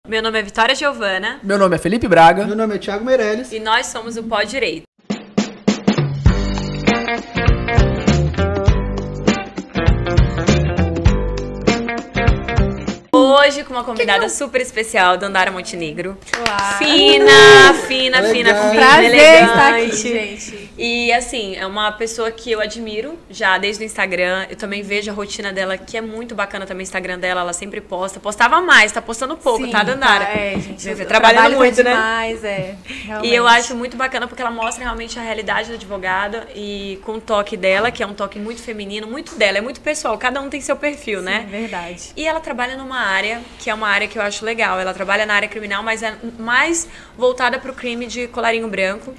Meu nome é Vitória Giovana. Meu nome é Felipe Braga. Meu nome é Thiago Meirelles. E nós somos o Pó Direito. Hoje com uma convidada super especial, Dandara Montenegro. Olá. Fina, Prazer elegante. estar aqui, gente. E assim, é uma pessoa que eu admiro já desde o Instagram. Eu também vejo a rotina dela, que é muito bacana também o Instagram dela. Ela sempre posta. Postava mais, tá postando pouco, Sim, tá, Dandara? Gente. Você trabalhando muito, né? Demais, realmente. E eu acho muito bacana porque ela mostra realmente a realidade do advogado e com o toque dela, que é um toque muito feminino, muito dela, é muito pessoal. Cada um tem seu perfil, Sim, né? Verdade. E ela trabalha numa área que é uma área que eu acho legal. Ela trabalha na área criminal, mas é mais voltada para o crime de colarinho branco.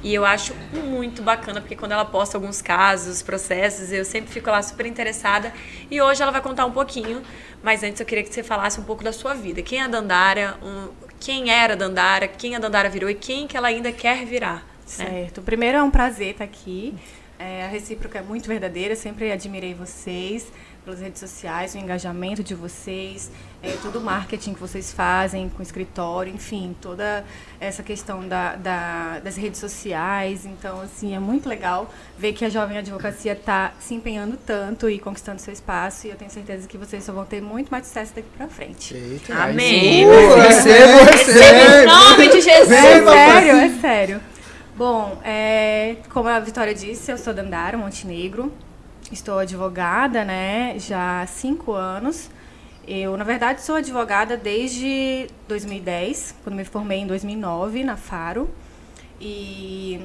E eu acho muito bacana, porque quando ela posta alguns casos, processos, eu sempre fico lá super interessada. E hoje ela vai contar um pouquinho, mas antes eu queria que você falasse um pouco da sua vida. Quem é a Dandara, quem era a Dandara, quem a Dandara virou e quem que ela ainda quer virar. Certo. Primeiro é um prazer estar aqui. A recíproca é muito verdadeira, sempre admirei vocês pelas redes sociais, o engajamento de vocês, todo o marketing que vocês fazem com o escritório, enfim, toda essa questão das redes sociais. Então, assim, é muito legal ver que a Jovem Advocacia está se empenhando tanto e conquistando seu espaço, e eu tenho certeza que vocês só vão ter muito mais sucesso daqui pra frente. Eita, amém! Receba! Em nome de Jesus! É sério. Bom, como a Vitória disse, eu sou Dandara Montenegro, estou advogada, né, já há 5 anos. Eu, na verdade, sou advogada desde 2010, quando me formei em 2009 na Faro. E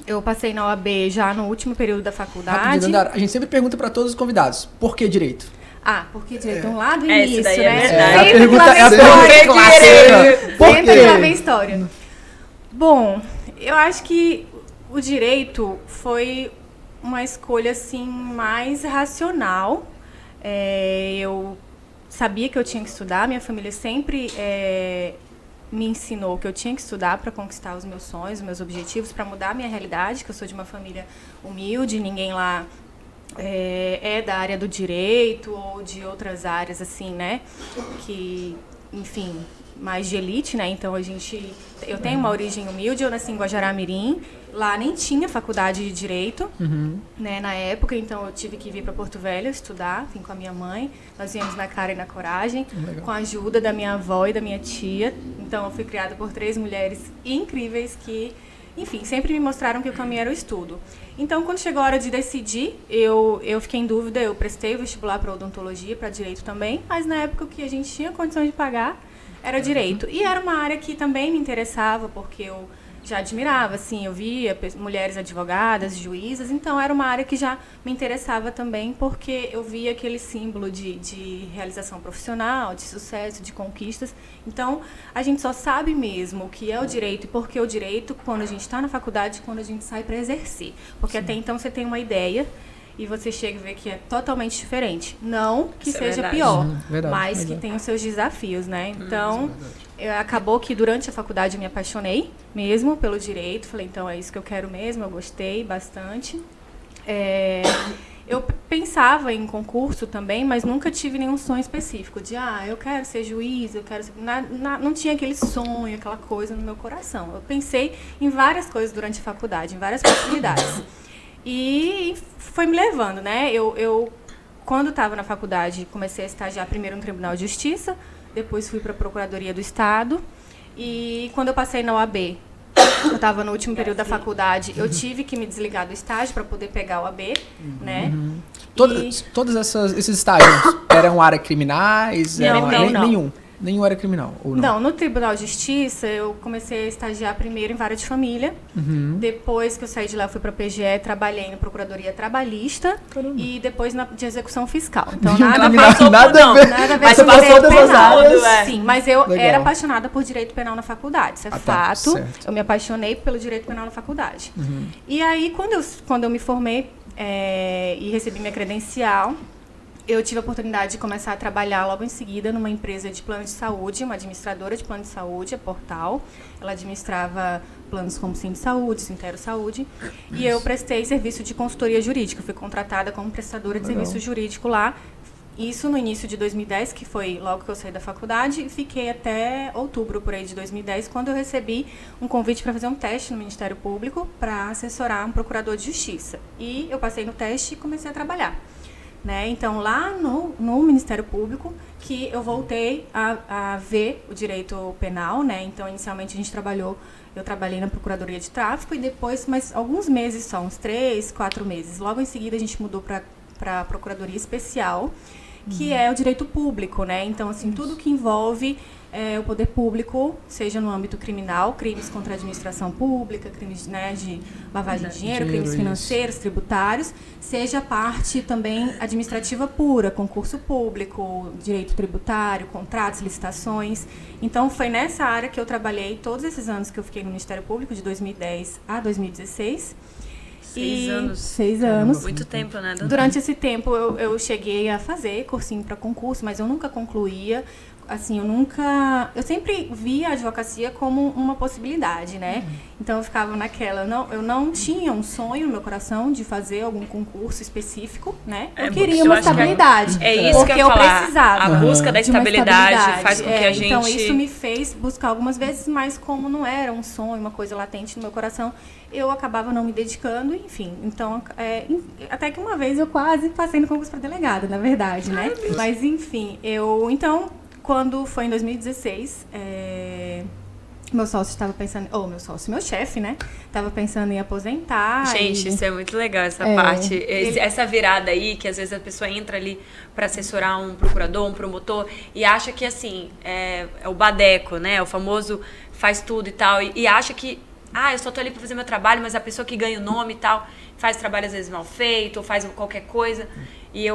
eu passei na OAB já no último período da faculdade. Rapidinho, Dandara, a gente sempre pergunta para todos os convidados, por que direito? Porque direito é um lado e Essa início, daí né? é verdade. A pergunta é a Sempre clássica. Por Sempre lá vem quê? história. Bom, eu acho que o direito foi uma escolha assim mais racional. Eu sabia que eu tinha que estudar, minha família sempre me ensinou que eu tinha que estudar para conquistar os meus sonhos, os meus objetivos, para mudar a minha realidade, que eu sou de uma família humilde, ninguém lá é da área do direito ou de outras áreas assim, né? Que, enfim, mais de elite, né? Então eu tenho uma origem humilde, eu nasci em Guajará-Mirim, lá nem tinha faculdade de direito, né, na época, então eu tive que vir para Porto Velho estudar, vim com a minha mãe, nós viemos na cara e na coragem, com a ajuda da minha avó e da minha tia. Então eu fui criada por 3 mulheres incríveis que, enfim, sempre me mostraram que o caminho era o estudo. Então, quando chegou a hora de decidir, eu fiquei em dúvida, eu prestei o vestibular para odontologia, para direito também, mas na época que a gente tinha condições de pagar, era direito. E era uma área que também me interessava, porque eu já admirava, assim, eu via mulheres advogadas, juízas, então era uma área que já me interessava também, porque eu via aquele símbolo de realização profissional, de sucesso, de conquistas. Então, a gente só sabe mesmo o que é o direito e por que o direito quando a gente está na faculdade, quando a gente sai para exercer. Porque até então você tem uma ideia e você chega e vê que é totalmente diferente. Não que seja pior, mas que tem os seus desafios, né? Então, acabou que durante a faculdade eu me apaixonei mesmo pelo direito. Falei, então é isso que eu quero mesmo, eu gostei bastante. Eu pensava em concurso também, mas nunca tive nenhum sonho específico de, eu quero ser juiz, eu quero ser... Não tinha aquele sonho, aquela coisa no meu coração. Eu pensei em várias coisas durante a faculdade, em várias possibilidades. E foi me levando, né? Eu quando estava na faculdade, comecei a estagiar primeiro no Tribunal de Justiça, depois fui para a Procuradoria do Estado. E quando eu passei na OAB, eu estava no último período da faculdade, eu tive que me desligar do estágio para poder pegar a OAB, né? Todos esses estágios eram área criminais? Não. Nenhum era criminal, ou não? Não, no Tribunal de Justiça eu comecei a estagiar primeiro em vara de família. Depois que eu saí de lá, eu fui para a PGE, trabalhei na Procuradoria Trabalhista. Caramba. E depois de execução fiscal. Então nada a ver mas com direito penal. áreas. Sim, mas eu era apaixonada por direito penal na faculdade, isso é fato. Certo. Eu me apaixonei pelo direito penal na faculdade. E aí, quando eu me formei e recebi minha credencial, eu tive a oportunidade de começar a trabalhar logo em seguida numa empresa de plano de saúde, uma administradora de plano de saúde, a Portal. Ela administrava planos como Sim de Saúde, Sintero Saúde. E eu prestei serviço de consultoria jurídica. Fui contratada como prestadora de serviço jurídico lá. isso no início de 2010, que foi logo que eu saí da faculdade, e fiquei até outubro por aí de 2010, quando eu recebi um convite para fazer um teste no Ministério Público para assessorar um procurador de justiça. E eu passei no teste e comecei a trabalhar. Né? Então, lá no Ministério Público, que eu voltei a ver o direito penal, né? Então, inicialmente eu trabalhei na Procuradoria de Tráfico e depois, mais alguns meses só, uns 3, 4 meses. Logo em seguida, a gente mudou para a Procuradoria Especial, que é o direito público, né? Então, assim, tudo que envolve o poder público, seja no âmbito criminal, crimes contra a administração pública, crimes, né, de lavagem de dinheiro, crimes financeiros, tributários, seja parte também administrativa pura, concurso público, direito tributário, contratos, licitações. Então, foi nessa área que eu trabalhei todos esses anos que eu fiquei no Ministério Público, de 2010 a 2016. 6 anos. 6 anos. Muito tempo, né? Durante esse tempo eu cheguei a fazer cursinho para concurso, mas eu nunca concluía. Assim, eu sempre via a advocacia como uma possibilidade, né? Então eu ficava naquela, eu não tinha um sonho no meu coração de fazer algum concurso específico, né? Eu queria uma estabilidade. É isso que eu precisava. A busca da estabilidade faz com que a gente... Então isso me fez buscar algumas vezes, mas como não era um sonho, uma coisa latente no meu coração, eu acabava não me dedicando, enfim. Então, até que uma vez eu quase passei no concurso para delegada, na verdade, né? Mas enfim, quando foi em 2016, meu sócio estava pensando... meu chefe, né? Estava pensando em aposentar. Gente, isso é muito legal, essa parte. Essa virada aí, que às vezes a pessoa entra ali para assessorar um procurador, um promotor, e acha que, assim, é o badeco, né? O famoso faz tudo e tal. E acha que, eu só tô ali para fazer meu trabalho, mas a pessoa que ganha o nome e tal, faz trabalho às vezes mal feito, ou faz qualquer coisa. E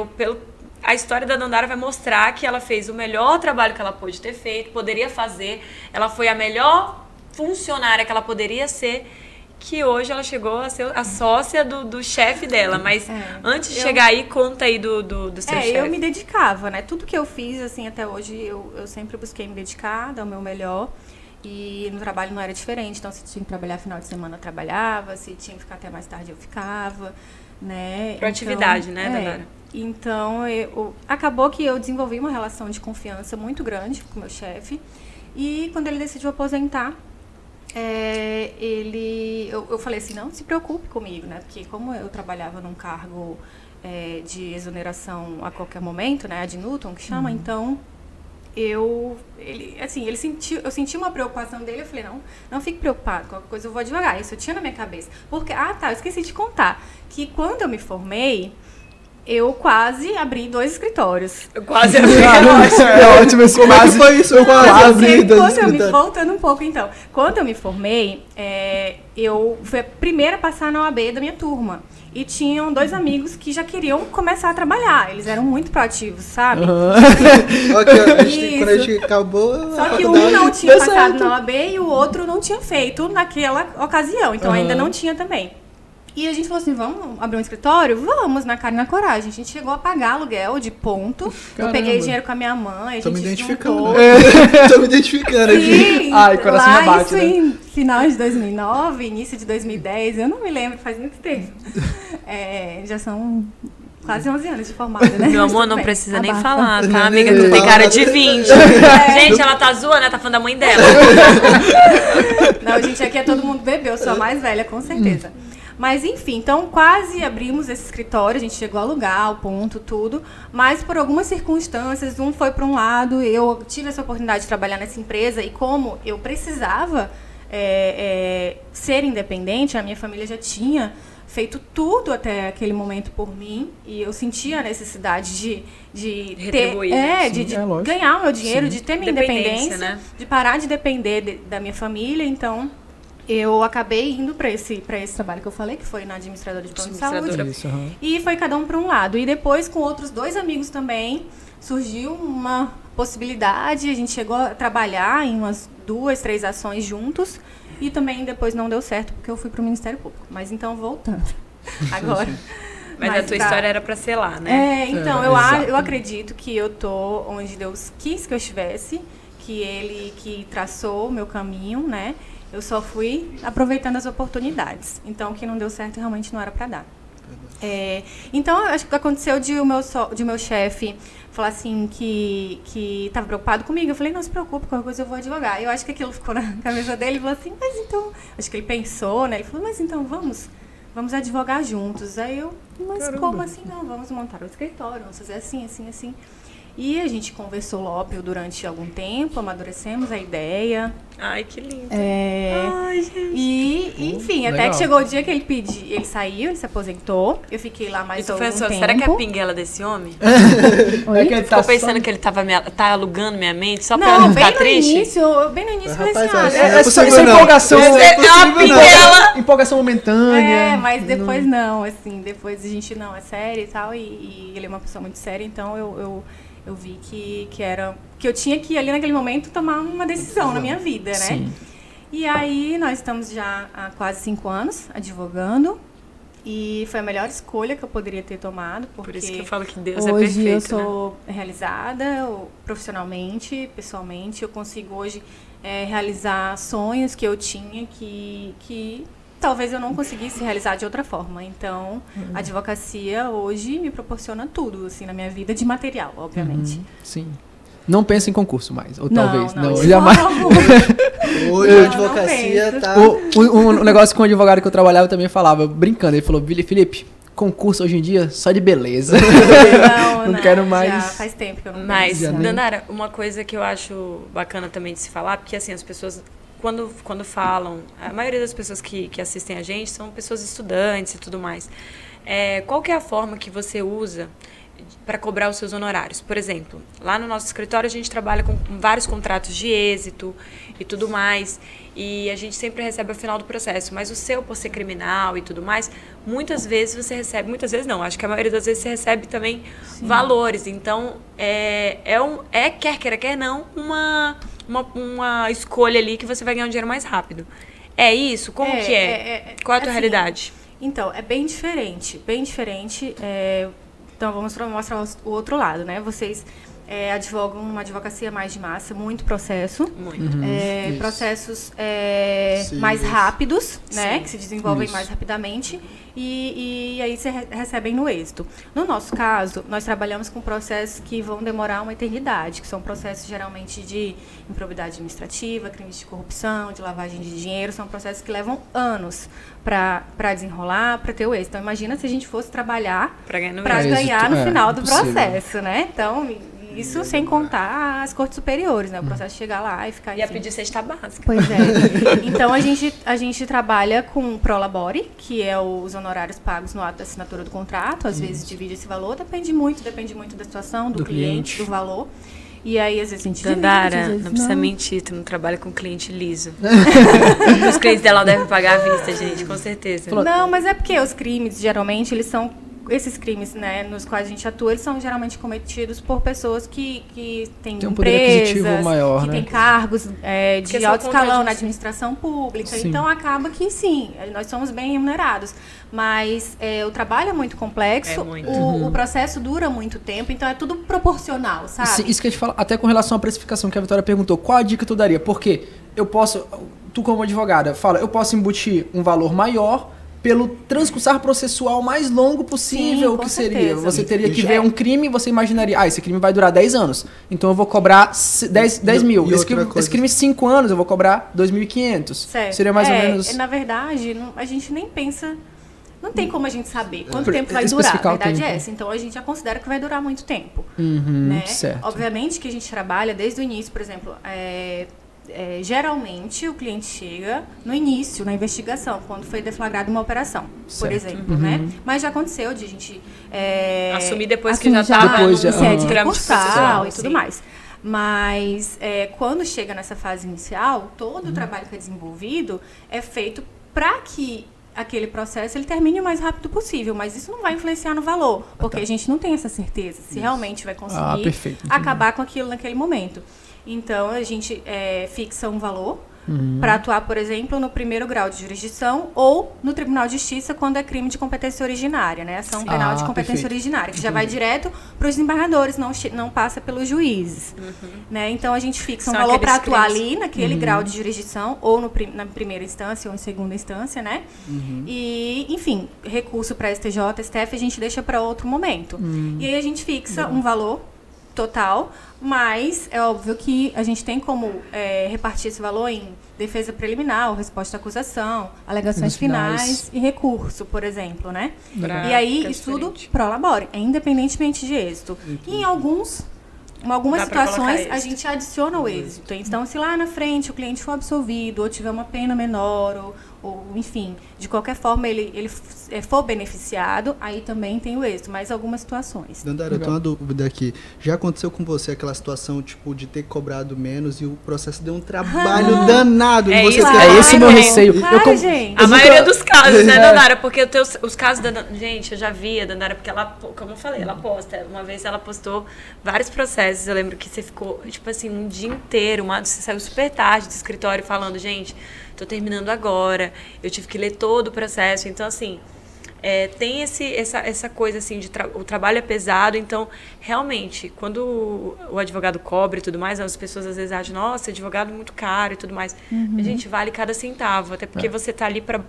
a história da Dandara vai mostrar que ela fez o melhor trabalho que ela pôde ter feito, poderia fazer. Ela foi a melhor funcionária que ela poderia ser, que hoje ela chegou a ser a sócia do chefe dela. Mas antes de chegar aí, conta aí do seu chefe. Eu me dedicava, né? Tudo que eu fiz, assim, até hoje, eu sempre busquei me dedicar, dar o meu melhor. E no trabalho não era diferente. Então, se tinha que trabalhar final de semana, eu trabalhava. Se tinha que ficar até mais tarde, eu ficava, né? Proatividade, né, Dandara? Então, acabou que eu desenvolvi uma relação de confiança muito grande com o meu chefe. E quando ele decidiu aposentar, eu falei assim, não se preocupe comigo, né? Porque como eu trabalhava num cargo de exoneração a qualquer momento, né? Ad nutum, que chama, então... eu senti uma preocupação dele, eu falei, não fique preocupado, qualquer coisa eu vou advogar. Isso eu tinha na minha cabeça. Porque, eu esqueci de contar, que quando eu me formei, eu quase abri 2 escritórios. Eu quase abri. É ótimo esse Como é que foi isso? Eu quase abri 2 escritórios. Voltando um pouco, então. Quando eu me formei, eu fui a primeira a passar na OAB da minha turma. E tinham 2 amigos que já queriam começar a trabalhar. Eles eram muito proativos, sabe? Quando a gente acabou... Só que um não tinha passado na OAB e o outro não tinha feito naquela ocasião. Então ainda não tinha também. E a gente falou assim, vamos abrir um escritório? Vamos, na cara e na coragem. A gente chegou a pagar aluguel de ponto. Caramba. Eu peguei dinheiro com a minha mãe, Tô me identificando. juntou. Tô me identificando aqui. Sim, Ai, coração lá abate, isso né? em final de 2009, início de 2010, eu não me lembro, faz muito tempo. Já são quase 11 anos de formada, né? Meu amor, Tudo não bem. precisa nem Abafa. falar, tá, amiga? Tu tem cara de 20. Gente, ela tá zoando, ela tá falando da mãe dela. Não, gente, aqui é todo mundo bebê, eu sou a mais velha, com certeza. Mas, enfim, então quase abrimos esse escritório, a gente chegou a alugar o ponto, tudo, mas por algumas circunstâncias, um foi para um lado, eu tive essa oportunidade de trabalhar nessa empresa e como eu precisava ser independente, a minha família já tinha feito tudo até aquele momento por mim e eu sentia a necessidade de retribuir, ganhar o meu dinheiro, de ter minha independência, né? De parar de depender da minha família, então... eu acabei indo para esse trabalho que eu falei, que foi na administradora de plano de saúde. Isso, E foi cada um para um lado. E depois, com outros 2 amigos também, surgiu uma possibilidade. A gente chegou a trabalhar em umas 2, 3 ações juntos. E também depois não deu certo, porque eu fui para o Ministério Público. Mas então, voltando agora. Mas a tua história era para ser lá, né? Então, eu acredito que eu tô onde Deus quis que eu estivesse. Que Ele que traçou o meu caminho, né? Eu só fui aproveitando as oportunidades. Então, o que não deu certo realmente não era para dar. Então, acho que aconteceu de o meu chefe falar assim que estava preocupado comigo. Eu falei, não se preocupe, qualquer coisa eu vou advogar. Eu acho que aquilo ficou na cabeça dele e falou assim, mas então... Acho que ele pensou, né? Ele falou, mas então vamos advogar juntos. Aí eu, mas caramba, como assim? Não, vamos montar um escritório, vamos fazer assim, assim, assim. E a gente conversou lópio durante algum tempo, amadurecemos a ideia. Ai, que lindo. Ai, gente. E, enfim, até que chegou o dia que ele saiu, ele se aposentou. Eu fiquei lá mais algum tempo. Será que é a pinguela desse homem? É que ele Ficou pensando que ele tá alugando minha mente só pra eu não ficar triste? Bem no início, eu falei assim, é só empolgação. É uma pinguela. Empolgação momentânea. Mas depois não, assim, depois a gente não, é sério e tal. E ele é uma pessoa muito séria, então eu vi que eu tinha que, ali naquele momento, tomar uma decisão na minha vida, né? Sim. E aí, nós estamos já há quase 5 anos advogando. E foi a melhor escolha que eu poderia ter tomado. Porque por isso que eu falo que Deus é perfeito, hoje eu sou realizada profissionalmente, pessoalmente. Eu consigo hoje realizar sonhos que eu tinha que talvez eu não conseguisse realizar de outra forma. Então, a advocacia hoje me proporciona tudo, assim, na minha vida, de material, obviamente. Sim. Não pensa em concurso mais, ou não, talvez. Não, jamais. Hoje a advocacia tá... Um negócio com um advogado que eu trabalhava também falava, brincando, ele falou, Felipe, concurso hoje em dia só de beleza. Não quero mais. Já faz tempo que eu não Mas, Dandara, uma coisa que eu acho bacana também de se falar, porque assim, as pessoas... Quando falam, a maioria das pessoas que assistem a gente são pessoas estudantes e tudo mais. Qual que é a forma que você usa para cobrar os seus honorários? Por exemplo, lá no nosso escritório a gente trabalha com vários contratos de êxito e tudo mais, e a gente sempre recebe ao final do processo, mas o seu, por ser criminal e tudo mais, muitas vezes você recebe, muitas vezes não, acho que a maioria das vezes você recebe também valores, então quer queira, quer não, uma escolha ali que você vai ganhar um dinheiro mais rápido. É isso? Como que é? Qual é a tua realidade? Então, é bem diferente, então, vamos mostrar o outro lado, né? Vocês advogam uma advocacia mais de massa, muito processo. Muito. Processos mais rápidos, né? Que se desenvolvem mais rapidamente. E aí se recebem no êxito. No nosso caso, nós trabalhamos com processos que vão demorar uma eternidade, que são processos geralmente de improbidade administrativa, crimes de corrupção, de lavagem de dinheiro, são processos que levam anos para desenrolar, para ter o êxito. Então, imagina se a gente fosse trabalhar para ganhar no final do processo, né? Então, isso sem contar as cortes superiores, né? O processo chegar lá e ficar... E a pedir cesta básica. Pois é. Então, a gente trabalha com prolabore, que é os honorários pagos no ato da assinatura do contrato. Às vezes divide esse valor, depende muito da situação, do cliente, do valor. E aí, às vezes, a gente Dandara, não precisa mentir, tu não trabalha com cliente liso. Os clientes dela devem pagar à vista, gente, com certeza. Não, mas é porque os crimes, geralmente, eles são... Esses crimes, né, nos quais a gente atua, eles são geralmente cometidos por pessoas que têm tem um poder aquisitivo maior, que né? têm cargos de alto escalão na administração pública. Sim. Então, acaba que, sim, nós somos bem remunerados. Mas o trabalho é muito complexo, o processo dura muito tempo, então é tudo proporcional, sabe? Isso que a gente fala, até com relação à precificação que a Vitória perguntou, qual a dica tu daria? Porque tu como advogada, eu posso embutir um valor maior pelo transcursar processual mais longo possível. Sim, que certeza. Seria? Você teria que ver um crime, você imaginaria, esse crime vai durar 10 anos, então eu vou cobrar 10 mil. Esse crime 5 anos, eu vou cobrar 2.500. Seria mais ou menos... Na verdade, a gente nem pensa... Não tem como a gente saber quanto tempo vai durar, a verdade é essa. Então, a gente já considera que vai durar muito tempo. Né? Certo. Obviamente que a gente trabalha desde o início, por exemplo... geralmente o cliente chega no início, na investigação, quando foi deflagrada uma operação, por exemplo, né? Mas já aconteceu de a gente assumir depois que já estava no de recursal e tudo mais. Mas quando chega nessa fase inicial, todo o trabalho que é desenvolvido é feito para que aquele processo ele termine o mais rápido possível, mas isso não vai influenciar no valor, porque a gente não tem essa certeza se realmente vai conseguir acabar com aquilo naquele momento. Então, a gente fixa um valor para atuar, por exemplo, no primeiro grau de jurisdição ou no Tribunal de Justiça quando é crime de competência originária, né? Ação penal de competência originária, que já vai direto para os desembargadores, não passa pelos juízes. Né? Então, a gente fixa um valor para atuar ali naquele grau de jurisdição ou na primeira instância ou em segunda instância, né? E, enfim, recurso para STJ, STF, a gente deixa para outro momento. E aí a gente fixa um valor total, mas é óbvio que a gente tem como repartir esse valor em defesa preliminar, resposta à acusação, alegações finais e recurso, por exemplo, né? E aí, isso tudo prolabore, independentemente de êxito. E em algumas situações, a gente adiciona o êxito. Então, se lá na frente o cliente for absolvido, ou tiver uma pena menor, ou enfim, de qualquer forma ele for beneficiado, aí também tem o êxito, mas algumas situações. Dandara, eu tenho uma dúvida aqui. Já aconteceu com você aquela situação, tipo, de ter cobrado menos e o processo deu um trabalho danado? É você isso, é esse o meu receio. Gente. A maioria dos casos, né, Dandara? Porque os casos da gente, eu já vi a Dandara, porque ela, como eu falei, ela posta. Uma vez ela postou vários processos. Eu lembro que você ficou, tipo assim, um dia inteiro, você saiu super tarde do escritório falando, gente, tô terminando agora, eu tive que ler todo o processo. Então, assim, tem essa coisa, assim, o trabalho é pesado. Então, realmente, quando o advogado cobra e tudo mais, as pessoas às vezes acham, nossa, advogado é muito caro e tudo mais. A gente vale cada centavo, até porque você tá ali pra...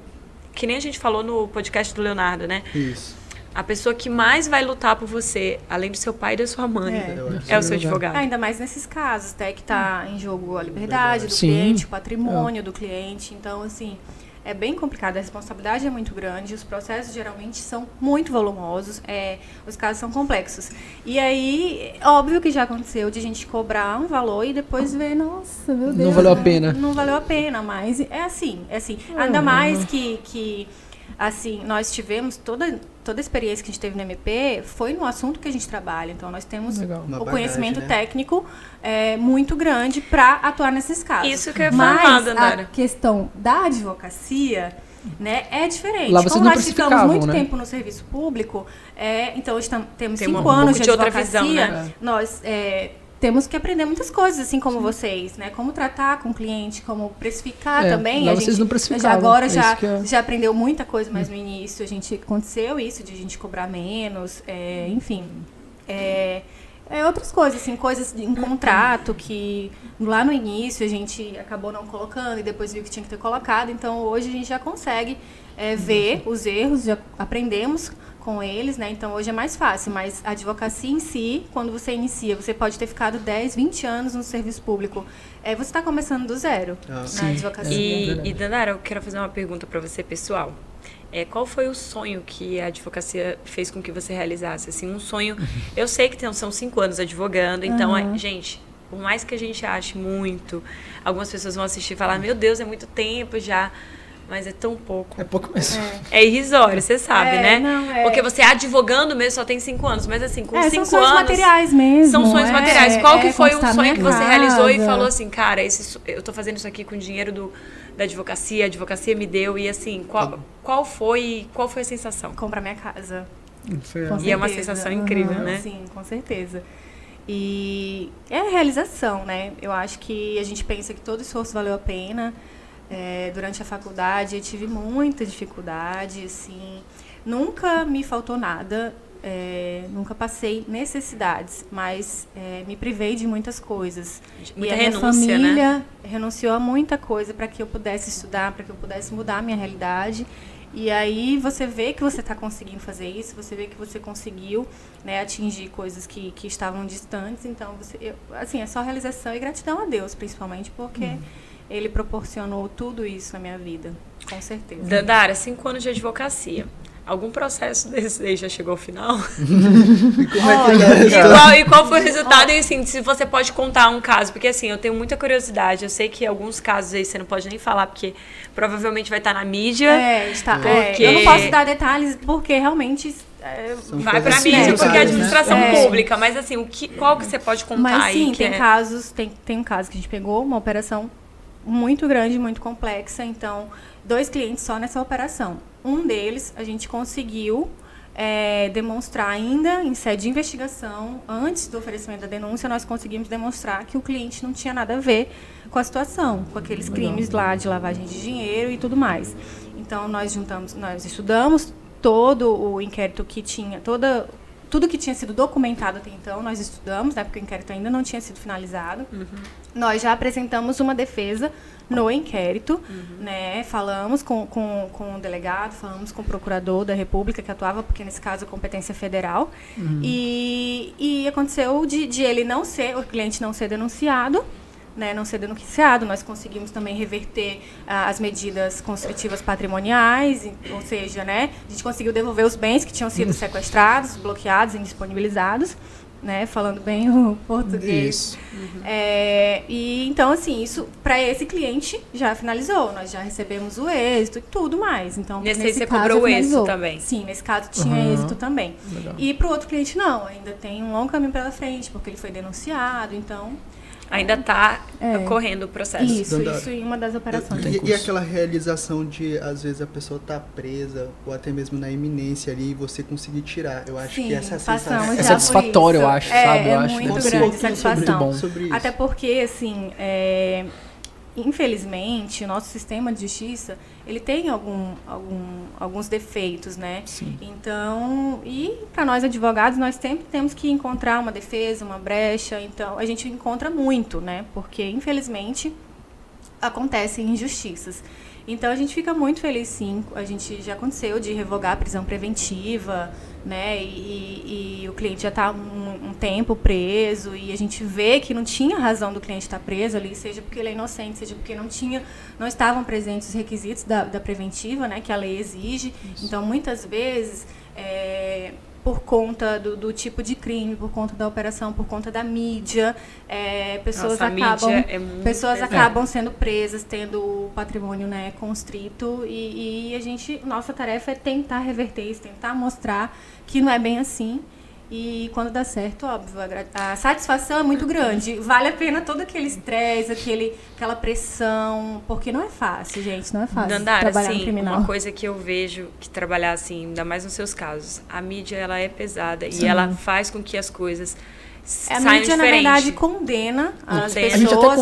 Que nem a gente falou no podcast do Leonardo, né? Isso. A pessoa que mais vai lutar por você, além do seu pai e da sua mãe, é o seu advogado. Ainda mais nesses casos, até que está em jogo a liberdade do cliente, o patrimônio do cliente. Então, assim, é bem complicado. A responsabilidade é muito grande, os processos geralmente são muito volumosos, os casos são complexos. E aí, óbvio que já aconteceu de a gente cobrar um valor e depois ver, nossa, meu Deus. Não valeu a pena. Não valeu a pena, mas é assim. Ainda mais que assim, nós tivemos toda a experiência que a gente teve no MP foi no assunto que a gente trabalha. Então, nós temos o conhecimento técnico muito grande para atuar nesses casos. Isso que eu ia falar, Dandara. A questão da advocacia, né, é diferente. Lá vocês como não nós ficamos muito né? tempo no serviço público, então temos 5 anos de advocacia, visão, né? nós... temos que aprender muitas coisas, assim como vocês, né? Como tratar com o cliente, como precificar também. A gente não precificavam. Agora já aprendeu muita coisa, mas no início aconteceu isso de a gente cobrar menos, enfim. Outras coisas, assim, coisas em contrato que lá no início a gente acabou não colocando e depois viu que tinha que ter colocado. Então, hoje a gente já consegue ver os erros, já aprendemos com eles, né? Então, hoje é mais fácil, mas a advocacia em si, quando você inicia, você pode ter ficado 10, 20 anos no serviço público. Você está começando do zero na advocacia. E, Dandara, eu quero fazer uma pergunta para você, pessoal. Qual foi o sonho que a advocacia fez com que você realizasse? Assim, um sonho... Eu sei que são 5 anos advogando, então, gente, por mais que a gente ache muito, algumas pessoas vão assistir e falar, meu Deus, é muito tempo já... Mas é tão pouco. É pouco mesmo. É irrisório, você sabe, né? Porque você advogando mesmo só tem 5 anos. Mas assim, com 5 anos... São sonhos materiais mesmo. São sonhos materiais. Qual que foi o sonho que você realizou e falou assim, cara, eu tô fazendo isso aqui com o dinheiro da advocacia, a advocacia me deu. E assim, qual foi a sensação? Comprar minha casa. E é uma sensação incrível, né? Sim, com certeza. E é a realização, né? Eu acho que a gente pensa que todo esforço valeu a pena. Durante a faculdade eu tive muita dificuldade, assim, nunca me faltou nada, nunca passei necessidades, mas me privei de muitas coisas. Muita e a minha renúncia, família né? renunciou a muita coisa para que eu pudesse estudar, para que eu pudesse mudar a minha realidade. E aí você vê que você está conseguindo fazer isso, você vê que você conseguiu, né, atingir coisas que estavam distantes. Então, assim, é só realização e gratidão a Deus, principalmente, porque... Ele proporcionou tudo isso na minha vida, com certeza. Dandara, 5 anos de advocacia. Algum processo desse aí já chegou ao final? E qual foi o resultado? E assim, se você pode contar um caso, porque assim, eu tenho muita curiosidade. Eu sei que alguns casos aí você não pode nem falar, porque provavelmente vai estar na mídia. Eu não posso dar detalhes, porque realmente... vai pra mídia, porque é administração pública. Mas assim, qual que você pode contar? Mas aí? Sim, tem um caso que a gente pegou, uma operação muito grande, muito complexa. Então, 2 clientes só nessa operação. Um deles, a gente conseguiu demonstrar ainda em sede de investigação, antes do oferecimento da denúncia, nós conseguimos demonstrar que o cliente não tinha nada a ver com a situação, com aqueles crimes lá de lavagem de dinheiro e tudo mais. Então, nós estudamos todo o inquérito que tinha, tudo que tinha sido documentado até então, nós estudamos, né, porque o inquérito ainda não tinha sido finalizado. Nós já apresentamos uma defesa no inquérito, né, falamos com o delegado, falamos com o procurador da República que atuava, porque nesse caso a competência federal, e aconteceu de ele o cliente não ser denunciado, né, não ser denunciado. Nós conseguimos também reverter as medidas constritivas patrimoniais, ou seja, né, a gente conseguiu devolver os bens que tinham sido sequestrados, bloqueados, indisponibilizados, né, falando bem o português. Isso. E então, assim, isso para esse cliente já finalizou. Nós já recebemos o êxito e tudo mais. Então, nesse você cobrou o êxito também? Sim, nesse caso tinha êxito também. Legal. E para o outro cliente não, ainda tem um longo caminho pela frente, porque ele foi denunciado, então... Ainda está ocorrendo o processo. Isso em uma das operações. E aquela realização de, às vezes, a pessoa tá presa, ou até mesmo na iminência ali, e você conseguir tirar. Eu acho que essa sensação é satisfatório, eu acho, sabe? Eu acho muito que grande satisfação. bom. Sobre isso. Até porque, assim, infelizmente, o nosso sistema de justiça, ele tem alguns defeitos, né? Sim. Então, e para nós advogados, nós sempre temos que encontrar uma defesa, uma brecha. Então, a gente encontra muito, né? Porque, infelizmente, acontecem injustiças. Então, a gente fica muito feliz, sim. A gente já aconteceu de revogar a prisão preventiva, né? E o cliente já está um tempo preso, e a gente vê que não tinha razão do cliente estar preso ali, seja porque ele é inocente, seja porque não estavam presentes os requisitos da preventiva, né? Que a lei exige. Isso. Então, muitas vezes... por conta do tipo de crime, por conta da operação, por conta da mídia, pessoas acabam sendo presas, tendo o patrimônio, né, constrito, e nossa tarefa é tentar reverter isso, tentar mostrar que não é bem assim. E quando dá certo, óbvio, a satisfação é muito grande. Vale a pena todo aquele estresse, aquela pressão, porque não é fácil, gente, não é fácil Dandara, trabalhar assim, no criminal. Uma coisa que eu vejo que trabalhar assim, ainda mais nos seus casos, a mídia, ela é pesada. Sim. E ela faz com que as coisas saiam diferente. A mídia, diferente. na verdade, condena as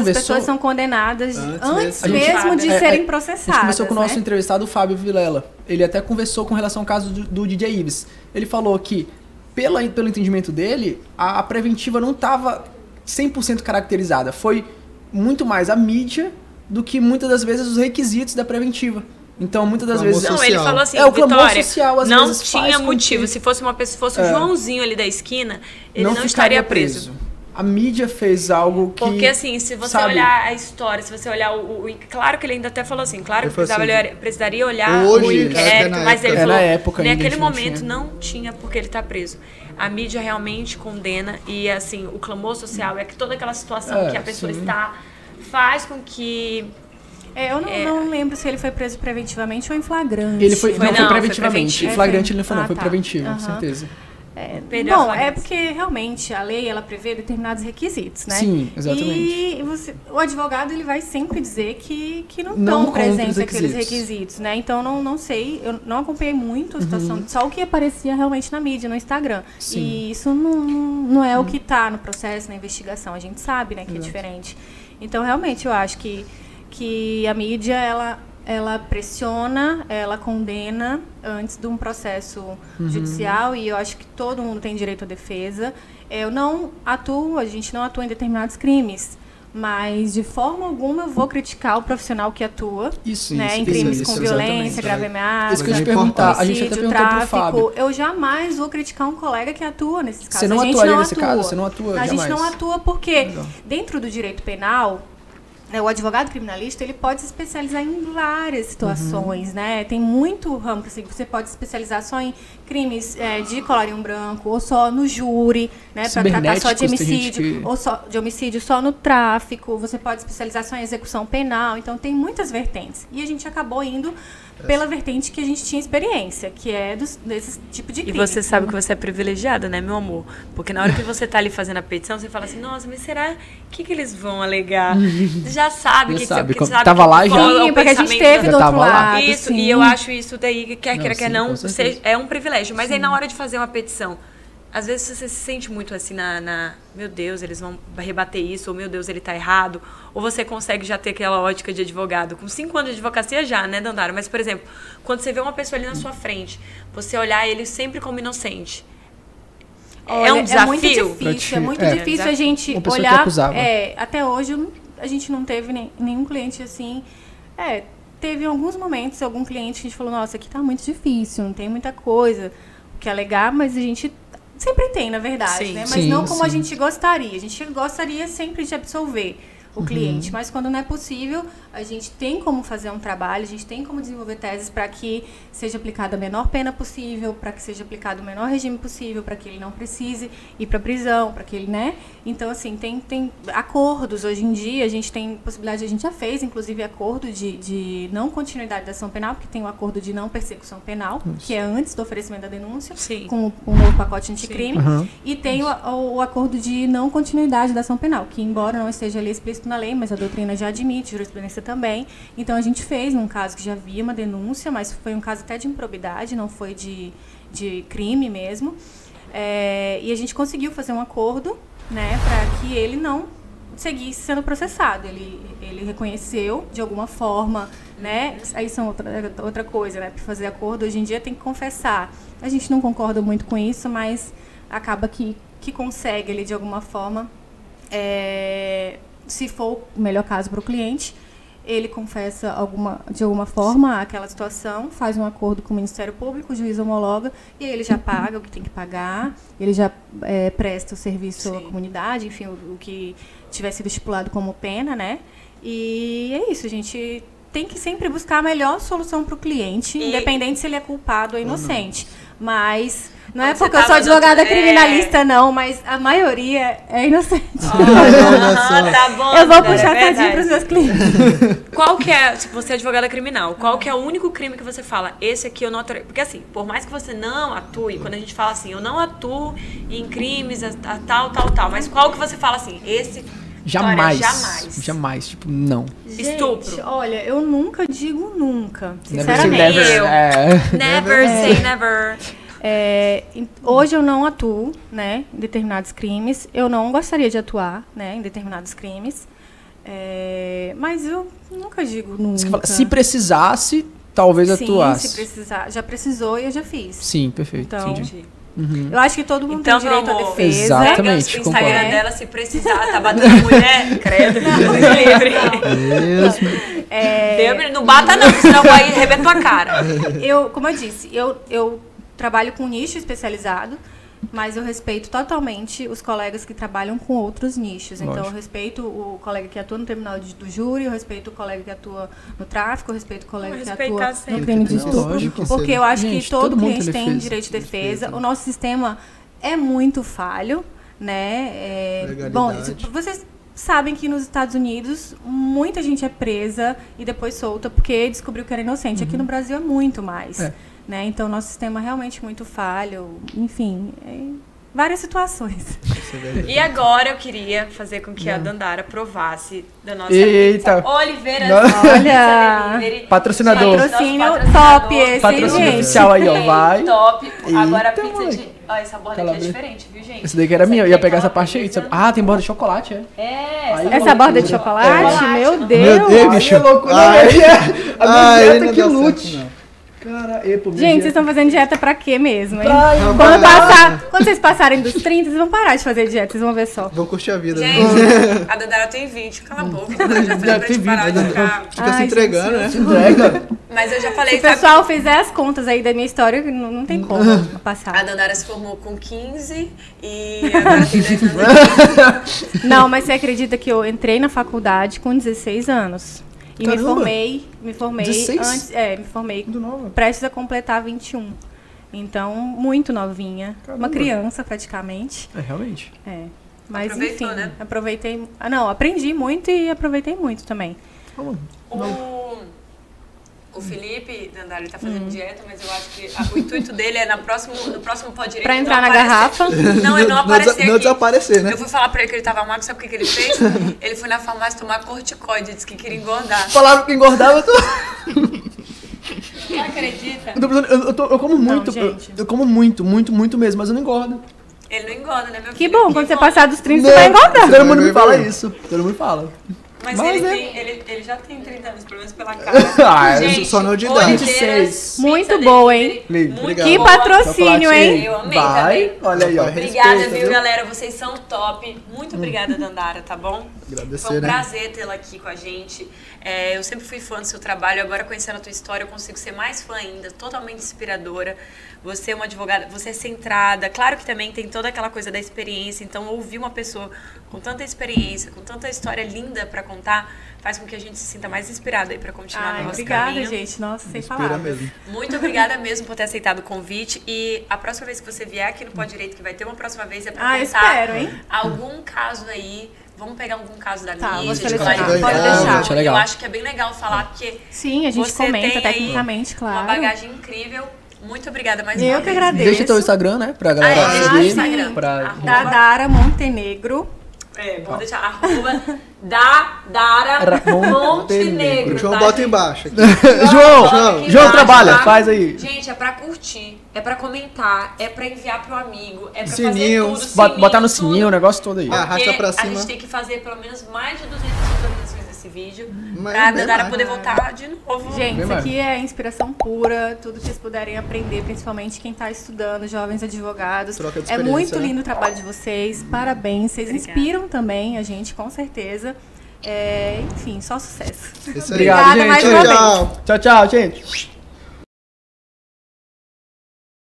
pessoas são condenadas antes mesmo de serem processadas. A gente conversou com o nosso né? entrevistado, o Fábio Vilela. Ele até conversou com relação ao caso do DJ Ives. Ele falou que pelo entendimento dele, a preventiva não estava 100% caracterizada. Foi muito mais a mídia do que muitas das vezes os requisitos da preventiva. Então, muitas das vezes... Não, ele falou assim, o clamor Vitória, social, às não vezes, tinha motivo. Se fosse uma pessoa, fosse o Joãozinho ali da esquina, ele não estaria preso. A mídia fez algo que... Porque, assim, se você olhar a história, se você olhar claro que ele ainda até falou assim, claro que precisaria olhar o inquérito, mas ele falou, naquele momento não tinha porque ele está preso. A mídia realmente condena e, assim, o clamor social é que toda aquela situação que a pessoa está faz com que... eu não lembro se ele foi preso preventivamente ou em flagrante. Ele foi preventivamente. Foi preventivo. Flagrante ele não foi, foi preventivo, com certeza. Bom, é porque realmente a lei ela prevê determinados requisitos, né? Sim, exatamente. E o advogado ele vai sempre dizer que não estão presentes aqueles requisitos, né? Então não sei, eu não acompanhei muito a situação, só o que aparecia realmente na mídia, no Instagram. Sim. E isso não é o que está no processo, na investigação. A gente sabe, né, que é diferente. Então realmente eu acho que a mídia ela pressiona, ela condena antes de um processo judicial, e eu acho que todo mundo tem direito à defesa. A gente não atua em determinados crimes, mas de forma alguma eu vou criticar o profissional que atua em crimes com violência, grave ameaça, isso que eu ia te perguntar, a gente até perguntou pro Fábio. Eu jamais vou criticar um colega que atua nesses casos. Você não atuaria nesse caso? Você não atua jamais? A gente não atua porque dentro do direito penal, o advogado criminalista, ele pode se especializar em várias situações, né? Tem muito ramo, assim, você pode se especializar só em crimes de colarinho branco, ou só no júri, né? Para tratar só de homicídio, ou só de homicídio só no tráfico. Você pode se especializar só em execução penal. Então, tem muitas vertentes. E a gente acabou indo pela vertente que a gente tinha experiência, que é desse tipo de crime. E você sabe que você é privilegiada, né, meu amor? Porque na hora que você tá ali fazendo a petição, você fala assim, nossa, mas será que eles vão alegar? Você já sabe que sabe. Tava lá já. Sim, porque a gente teve do outro lado. Isso, e eu acho isso daí, quer queira, quer não, é um privilégio. privilégio. Mas aí na hora de fazer uma petição, às vezes você se sente muito assim meu Deus, eles vão rebater isso, ou meu Deus, ele tá errado. Ou você consegue já ter aquela ótica de advogado. Com 5 anos de advocacia já, né, Dandara? Mas, por exemplo, quando você vê uma pessoa ali na sua frente, você olhar ele sempre como inocente. Olha, é um desafio? É muito difícil a gente olhar. Até hoje a gente não teve nenhum cliente assim. Teve alguns momentos, algum cliente que a gente falou, nossa, aqui tá muito difícil, não tem muita coisa o que alegar, mas a gente sempre tem, na verdade, né? Mas não como a gente gostaria. A gente gostaria sempre de absolver o cliente, mas quando não é possível, a gente tem como fazer um trabalho, a gente tem como desenvolver teses para que seja aplicada a menor pena possível, para que seja aplicado o menor regime possível, para que ele não precise ir para prisão, para que ele, né? Então, assim, tem acordos. Hoje em dia, a gente tem possibilidade, a gente já fez, inclusive, acordo de não continuidade da ação penal, porque tem o acordo de não persecução penal, que é antes do oferecimento da denúncia, com o novo pacote anticrime, e tem o acordo de não continuidade da ação penal, que, embora não esteja ali explícito na lei, mas a doutrina já admite, a jurisprudência também. Então, a gente fez num caso que já havia uma denúncia, mas foi um caso até de improbidade, não foi de crime mesmo. E a gente conseguiu fazer um acordo, né, para que ele não seguisse sendo processado. Ele reconheceu, de alguma forma, né? Aí são outra coisa, né? Para fazer acordo, hoje em dia tem que confessar. A gente não concorda muito com isso, mas acaba que consegue, ele, de alguma forma... se for o melhor caso para o cliente, ele confessa de alguma forma aquela situação, faz um acordo com o Ministério Público, o juiz homologa, e aí ele já paga o que tem que pagar, ele já presta o serviço à comunidade, enfim, o que tiver sido estipulado como pena, né? E é isso, a gente tem que sempre buscar a melhor solução para o cliente, independente se ele é culpado ou inocente. Mas... Não é porque eu sou advogada criminalista, não, mas a maioria é inocente. Tá bom. Eu vou puxar tadinho para os meus clientes. Qual que é, se você é advogada criminal, qual que é o único crime que você fala, esse aqui eu não atuo? Porque assim, por mais que você não atue, quando a gente fala assim, eu não atuo em crimes, tal, mas qual que você fala assim, esse... Jamais, tipo, não. Gente, estupro. Olha, eu nunca digo nunca, sinceramente. Never say never. Hoje eu não atuo, né, em determinados crimes. Eu não gostaria de atuar, né, em determinados crimes. Mas eu nunca digo nunca. Se precisasse, talvez atuasse. Se precisar. Já precisou e eu já fiz. Sim, perfeito. Então, eu acho que todo mundo tem direito à defesa. Exatamente, o Instagram dela, se precisar, tá batendo mulher, credo, livre. Não bata não, senão vai arrebentar tua cara. Como eu disse, eu trabalho com nicho especializado, mas eu respeito totalmente os colegas que trabalham com outros nichos. Lógico. Então, eu respeito o colega que atua no tribunal do júri, eu respeito o colega que atua no tráfico, eu respeito o colega que atua no crime de estupro, porque eu acho que todo cliente tem direito de defesa. O nosso sistema é muito falho, né? Bom, vocês sabem que nos Estados Unidos muita gente é presa e depois solta porque descobriu que era inocente. Aqui no Brasil é muito mais. Né? Então, nosso sistema é realmente muito falho, enfim, várias situações. E agora eu queria fazer com que a Dandara provasse da nossa Oliveira. Olha! Patrocinador. Patrocínio top esse, patrocínio oficial aí, ó, vai. Top. Agora a pizza de... Ó, essa borda aqui é diferente, viu, gente? Essa daqui era minha, eu ia pegar essa parte aí. Tem borda de chocolate, Essa borda de chocolate? Meu Deus! Meu Deus, bicho! É loucura, a minha dieta que lute. Cara, gente, vocês estão fazendo dieta pra quê mesmo, hein? Quando vocês passarem dos 30, vocês vão parar de fazer dieta, vocês vão ver só. Vão curtir a vida. Gente, a Dandara tem 20, cala a boca. Eu já falei pra te parar de ficar... Fica se entregando, né? Se entrega. Mas eu já falei... Se o pessoal fizer as contas aí da minha história, não tem como passar. A Dandara se formou com 15 e agora tem 10 anos. Não, mas você acredita que eu entrei na faculdade com 16 anos? E me formei 16? antes, me formei prestes a completar 21. Então, muito novinha. Caramba. Uma criança, praticamente. Realmente. Mas, aproveitou, enfim, né? Aproveitei... aprendi muito e aproveitei muito também. O Felipe, Dandara, ele tá fazendo dieta, mas eu acho que o intuito dele é no próximo Pode Direito. Pra entrar na garrafa. Não, ele não aparecer não desaparecer, né? Eu fui falar pra ele que ele tava magro, sabe o que ele fez? Ele foi na farmácia tomar corticoide, disse que queria engordar. Falaram que engordava, Você acredita? Eu como muito, gente. eu como muito mesmo, mas eu não engordo. Ele não engorda, né, meu filho? Que bom, quando você bom. passar dos 30, você vai engordar. Todo mundo me fala isso. Todo mundo fala. Mas Mas, ele, né? ele já tem 30 anos, pelo menos pela cara. Ah, Gente, só não de idade. olheiras, Muito pensa boa, dele, hein? Lindo. muito Obrigado. Que boa. patrocínio, hein? Eu amei Vai, também. olha aí, ó. Obrigada, Respeita, viu, galera? Vocês são top. Muito obrigada, Dandara, tá bom? Agradecer, Foi um né? prazer tê-la aqui com a gente. Eu sempre fui fã do seu trabalho, agora conhecendo a tua história, eu consigo ser mais fã ainda, totalmente inspiradora. Você é uma advogada, você é centrada. Claro que também tem toda aquela coisa da experiência, então ouvir uma pessoa com tanta experiência, com tanta história linda pra contar, faz com que a gente se sinta mais inspirada aí pra continuar no nosso Obrigada, caminho. gente. Nossa, sem Inspira palavras. mesmo. Muito obrigada mesmo por ter aceitado o convite. E a próxima vez que você vier aqui no Pó Direito, que vai ter uma próxima vez, é pra Eu contar espero, hein? algum caso aí. Vamos pegar algum caso da Tá, mídia, vou de selecionar. colarinho Pode branco. deixar. Isso é legal. Eu acho que é bem legal falar, porque Sim, a gente você comenta tem aí tecnicamente, claro. uma bagagem incrível. Muito obrigada mais uma Eu vez. que agradeço. Deixa teu Instagram, né? Pra galera deixa seguir. o Instagram. Pra... Dadara Montenegro. Vou deixar arroba Dara Montenegro. O João tá, bota gente? embaixo aqui. João, Coloca aqui João embaixo, trabalha, tá? faz aí. Gente, é pra curtir, é pra comentar, é pra enviar pro amigo, é pra Sininho. fazer tudo. Botar no tudo. sininho, o negócio todo aí. Ah, arrasta Porque pra a cima. gente tem que fazer pelo menos mais de 200 visualizações desse vídeo Mas pra bem Dandara mais. poder voltar de novo. Gente, Bem isso mais. aqui é inspiração pura, tudo que vocês puderem aprender, principalmente quem está estudando, jovens advogados. Troca de É muito experiência, né? lindo o trabalho de vocês, parabéns, vocês inspiram também a gente, com certeza. Enfim, só sucesso. Isso aí. Obrigado, Obrigada gente. mais uma vez. Tchau. Tchau, tchau, gente.